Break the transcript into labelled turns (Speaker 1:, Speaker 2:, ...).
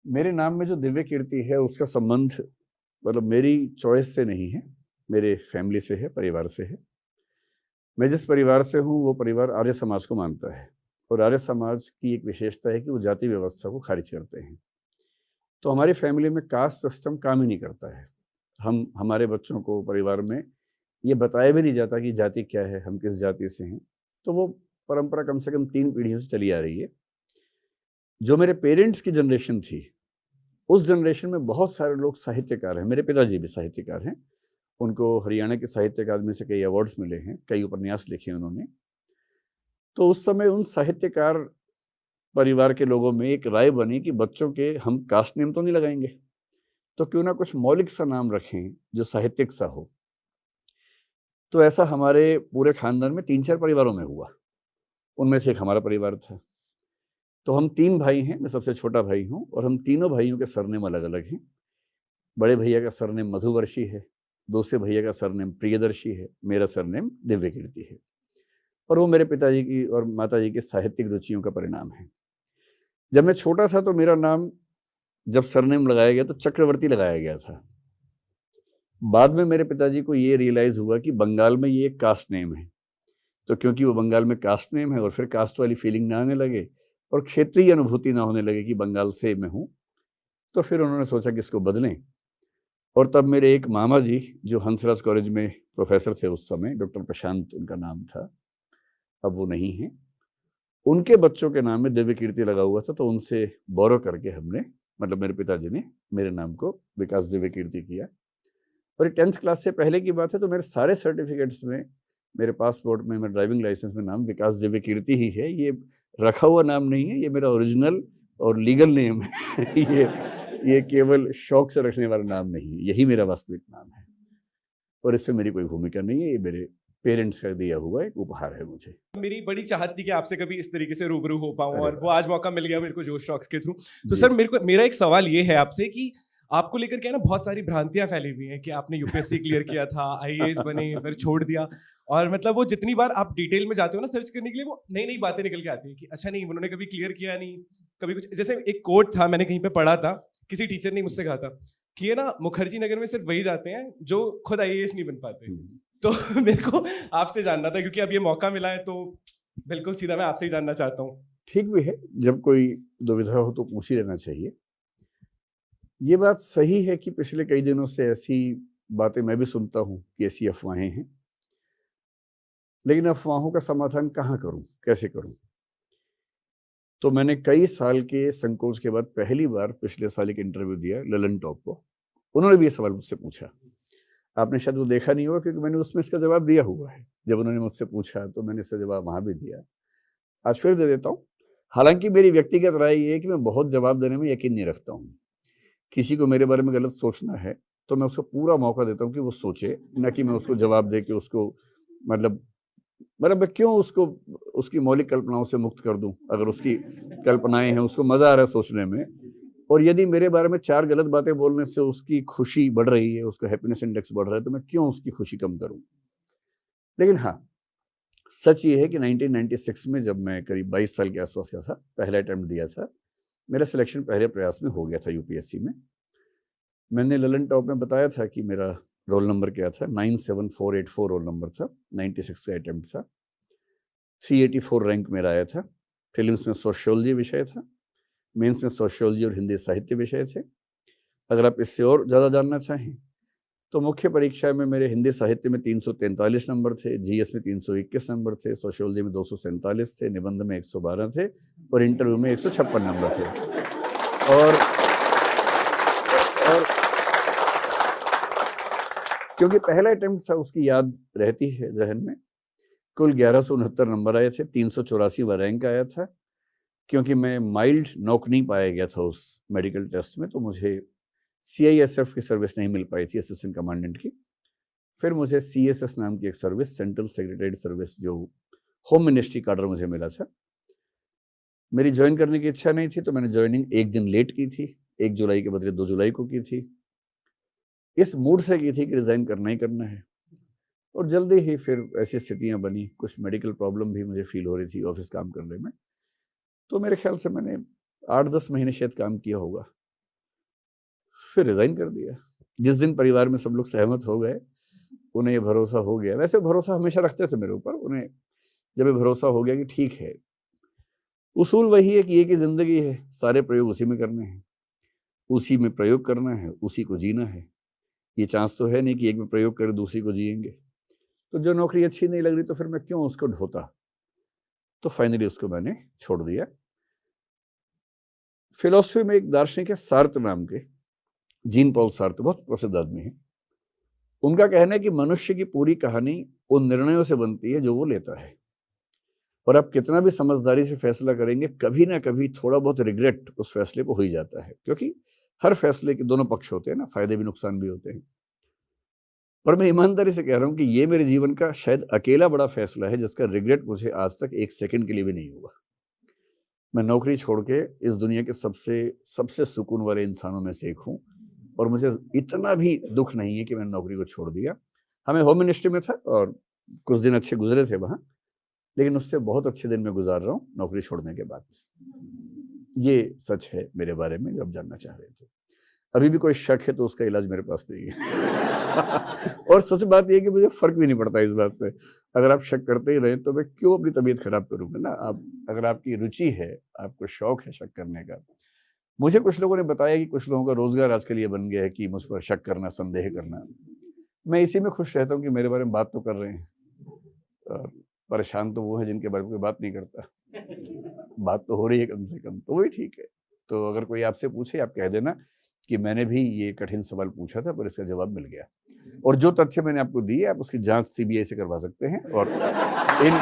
Speaker 1: मेरे नाम में जो दिव्य कीर्ति है उसका संबंध मतलब मेरी चॉइस से नहीं है, मेरे फैमिली से है, परिवार से है। मैं जिस परिवार से हूँ वो परिवार आर्य समाज को मानता है और आर्य समाज की एक विशेषता है कि वो जाति व्यवस्था को खारिज करते हैं। तो हमारी फैमिली में कास्ट सिस्टम काम ही नहीं करता है। हम हमारे बच्चों को परिवार में ये बताया भी नहीं जाता कि जाति क्या है, हम किस जाति से हैं। तो वो परंपरा कम से कम 3 पीढ़ियों से चली आ रही है। जो मेरे पेरेंट्स की जनरेशन थी, उस जनरेशन में बहुत सारे लोग साहित्यकार हैं। मेरे पिताजी भी साहित्यकार हैं। उनको हरियाणा के साहित्य अकादमी से कई अवार्ड्स मिले हैं, कई उपन्यास लिखे हैं उन्होंने। तो उस समय उन साहित्यकार परिवार के लोगों में एक राय बनी कि बच्चों के हम कास्ट नेम तो नहीं लगाएंगे, तो क्यों ना कुछ मौलिक सा नाम रखें जो साहित्यिक सा हो। तो ऐसा हमारे पूरे खानदान में 3-4 परिवारों में हुआ। उनमें से एक हमारा परिवार था। तो हम 3 भाई हैं, मैं सबसे छोटा भाई हूँ और हम तीनों भाइयों के सरनेम अलग-अलग हैं। बड़े भैया का सरनेम मधुवर्षी है, दूसरे भैया का सरनेम प्रियदर्शी है, मेरा सरनेम दिव्यकीर्ति है और वो मेरे पिताजी की और माताजी की साहित्यिक रुचियों का परिणाम है। जब मैं छोटा था तो मेरा नाम जब सरनेम लगाया गया तो चक्रवर्ती लगाया गया था। बाद में मेरे पिताजी को ये रियलाइज़ हुआ कि बंगाल में ये एक कास्ट नेम है, तो क्योंकि वो बंगाल में कास्ट नेम है और फिर कास्ट वाली फीलिंग ना आने लगे और क्षेत्रीय अनुभूति ना होने लगे कि बंगाल से मैं हूँ, तो फिर उन्होंने सोचा कि इसको बदलें। और तब मेरे एक मामा जी जो हंसराज कॉलेज में प्रोफेसर थे उस समय, डॉक्टर प्रशांत उनका नाम था, अब वो नहीं हैं। उनके बच्चों के नाम में दिव्य कीर्ति लगा हुआ था, तो उनसे बोरो करके हमने मतलब मेरे पिताजी ने मेरे नाम को विकास दिव्य कीर्ति किया। और 10th क्लास से पहले की बात है तो मेरे सारे सर्टिफिकेट्स में, मेरे पासपोर्ट में, मेरे ड्राइविंग लाइसेंस में नाम विकास दिव्य कीर्ति ही है। ये रखा हुआ नाम नहीं है, ये मेरा ओरिजिनल और लीगल नेम है। ये केवल शौक से रखने वाला नाम नहीं है, यही मेरा वास्तविक नाम है और इसमें मेरी कोई भूमिका नहीं है। ये मेरे पेरेंट्स का दिया हुआ एक उपहार है मुझे।
Speaker 2: मेरी बड़ी चाहत थी कि आपसे कभी इस तरीके से रूबरू हो पाऊँ
Speaker 1: अरे
Speaker 2: और वो
Speaker 1: वाह!
Speaker 2: आज मौका मिल गया मेरे को जोश टॉक्स के थ्रू। तो
Speaker 1: जी।
Speaker 2: सर मेरा एक सवाल ये है आपसे कि आपको लेकर के ना बहुत सारी भ्रांतियाँ फैली हुई हैं कि आपने यूपीएससी क्लियर किया था, आईएएस बने, फिर छोड़ दिया और मतलब वो जितनी बार आप डिटेल में जाते हो ना सर्च करने के लिए वो नई-नई बातें निकल के आती हैं कि अच्छा नहीं उन्होंने कभी क्लियर किया नहीं, कभी कुछ जैसे एक कोट था मैंने कहीं पे पढ़ा था, किसी टीचर ने मुझसे कहा था कि ये ना मुखर्जी नगर में सिर्फ वही जाते हैं जो खुद आईएएस नहीं बन पाते।
Speaker 1: हुँ।
Speaker 2: तो मेरे को आपसे जानना था क्योंकि अब ये मौका मिला है तो बिल्कुल सीधा मैं आपसे ही जानना चाहता हूँ।
Speaker 1: ठीक भी है, जब कोई दुविधा हो तो पूछ ही लेना चाहिए। ये बात सही है कि पिछले कई दिनों से ऐसी बातें मैं भी सुनता हूँ कि ऐसी अफ़वाहें हैं। लेकिन अफ़वाहों का समाधान कहाँ करूँ, कैसे करूँ? तो मैंने कई साल के संकोच के बाद पहली बार पिछले साल एक इंटरव्यू दिया ललन टॉप को। उन्होंने भी ये सवाल मुझसे पूछा। आपने शायद वो देखा नहीं होगा क्योंकि मैंने उसमें इसका जवाब दिया हुआ है। जब उन्होंने मुझसे पूछा तो मैंने इसका जवाब वहाँ भी दिया। आज फिर दे देता हूँ। हालाँकि मेरी व्यक्तिगत राय ये है कि मैं बहुत जवाब देने में यकीन नहीं रखता हूँ। किसी को मेरे बारे में गलत सोचना है, तो मैं उसको पूरा मौका देता हूँ कि वो सोचे, ना कि मैं उसको जवाब दे के उसको मतलब मैं क्यों उसको उसकी मौलिक कल्पनाओं से मुक्त कर दूँ, अगर उसकी कल्पनाएँ हैं, उसको मज़ा आ रहा है सोचने में और यदि मेरे बारे में 4 गलत बातें बोलने से उसकी खुशी बढ़ रही है, उसका हैप्पीनेस इंडेक्स बढ़ रहा है, तो मैं क्यों उसकी खुशी कम करूँ? लेकिन हाँ, सच ये है कि 1996 में जब मैं करीब 22 साल के आस-पास का था, पहला अटेम्प्ट दिया था, मेरा सिलेक्शन पहले प्रयास में हो गया था यूपीएससी में। मैंने ललन टॉप में बताया था कि मेरा रोल नंबर क्या था, 97484 रोल नंबर था, 96 का अटेम्प्ट था, 384 रैंक मेरा आया था। प्रीलिम्स में सोशियोलॉजी विषय था, मेंस में सोशियोलॉजी और हिंदी साहित्य विषय थे। अगर आप इससे और ज़्यादा जानना चाहें, तो मुख्य परीक्षा में मेरे हिंदी साहित्य में 343 नंबर थे, जीएस में 321 नंबर थे, सोशियोलॉजी में 247 थे, निबंध में 112 थे और इंटरव्यू में 156 नंबर थे। और और क्योंकि पहला अटेम्प्ट था उसकी याद रहती है ज़हन में। कुल 1169 नंबर आए थे, 384वां रैंक आया था। क्योंकि मैं माइल्ड नॉक नहीं पाया गया था उस मेडिकल टेस्ट में, तो मुझे सीआईएसएफ की सर्विस नहीं मिल पाई थी असिस्टेंट कमांडेंट की। फिर मुझे सीएसएस नाम की एक सर्विस, सेंट्रल सेक्रेटरीड सर्विस, जो होम मिनिस्ट्री काडर मुझे मिला था। मेरी जॉइन करने की इच्छा नहीं थी, तो मैंने जॉइनिंग 1 दिन लेट की थी, 1 जुलाई के बदले 2 जुलाई को की थी। इस मूड से की थी कि रिज़ाइन करना ही करना है और जल्दी ही फिर ऐसी स्थितियाँ बनी, कुछ मेडिकल प्रॉब्लम भी मुझे फ़ील हो रही थी ऑफ़िस काम करने में। तो मेरे ख़्याल से मैंने 8-10 महीने शायद काम किया होगा फिर रिज़ाइन कर दिया। जिस दिन परिवार में सब लोग सहमत हो गए, उन्हें ये भरोसा हो गया, वैसे भरोसा हमेशा रखते थे मेरे ऊपर, उन्हें जब ये भरोसा हो गया कि ठीक है, उसूल वही है कि एक ही ज़िंदगी है, सारे प्रयोग उसी में करने हैं, उसी में प्रयोग करना है, उसी को जीना है। ये चांस तो है नहीं कि एक में प्रयोग करें दूसरी को जिएँगे। तो जो नौकरी अच्छी नहीं लग रही तो फिर मैं क्यों उसको ढोता? तो फाइनली उसको मैंने छोड़ दिया। फ़िलॉसफ़ी में एक दार्शनिक है सार्त्र नाम के, जीन पॉल सार्त्र, बहुत प्रसिद्ध आदमी हैं। उनका कहना है कि मनुष्य की पूरी कहानी उन निर्णयों से बनती है जो वो लेता है, और आप कितना भी समझदारी से फैसला करेंगे, कभी ना कभी थोड़ा बहुत रिग्रेट उस फैसले को हो ही जाता है, क्योंकि हर फैसले के दोनों पक्ष होते हैं ना, फ़ायदे भी नुकसान भी होते हैं। पर मैं ईमानदारी से कह रहा हूँ कि ये मेरे जीवन का शायद अकेला बड़ा फैसला है जिसका रिग्रेट मुझे आज तक एक सेकंड के लिए भी नहीं हुआ। मैं नौकरी छोड़ के इस दुनिया के सबसे सुकून वाले इंसानों में से एक हूँ, और मुझे इतना भी दुख नहीं है कि मैंने नौकरी को छोड़ दिया। हाँ, मैं होम मिनिस्ट्री में था और कुछ दिन अच्छे गुजरे थे वहाँ, लेकिन उससे बहुत अच्छे दिन मैं गुजार रहा हूँ नौकरी छोड़ने के बाद। ये सच है मेरे बारे में जो आप जानना चाह रहे थे। अभी भी कोई शक है तो उसका इलाज मेरे पास नहीं है। और सच बात ये है कि मुझे फ़र्क भी नहीं पड़ता इस बात से। अगर आप शक करते ही रहें तो मैं क्यों अपनी तबीयत ख़राब करूँगा ना। आप अगर आपकी रुचि है, आपको शौक है शक करने का। मुझे कुछ लोगों ने बताया कि कुछ लोगों का रोज़गार आजकल ये बन गया है कि मुझ पर शक करना, संदेह करना। मैं इसी में खुश रहता हूँ कि मेरे बारे में बात तो कर रहे हैं, और परेशान तो वो हैं जिनके बारे में कोई बात नहीं करता। बात तो हो रही है कम से कम, तो वही ठीक है। तो अगर कोई आपसे पूछे, आप कह देना कि मैंने भी ये कठिन सवाल पूछा था पर इसका जवाब मिल गया, और जो तथ्य मैंने आपको दिए आप उसकी जाँच सीबीआई से करवा सकते हैं। और इन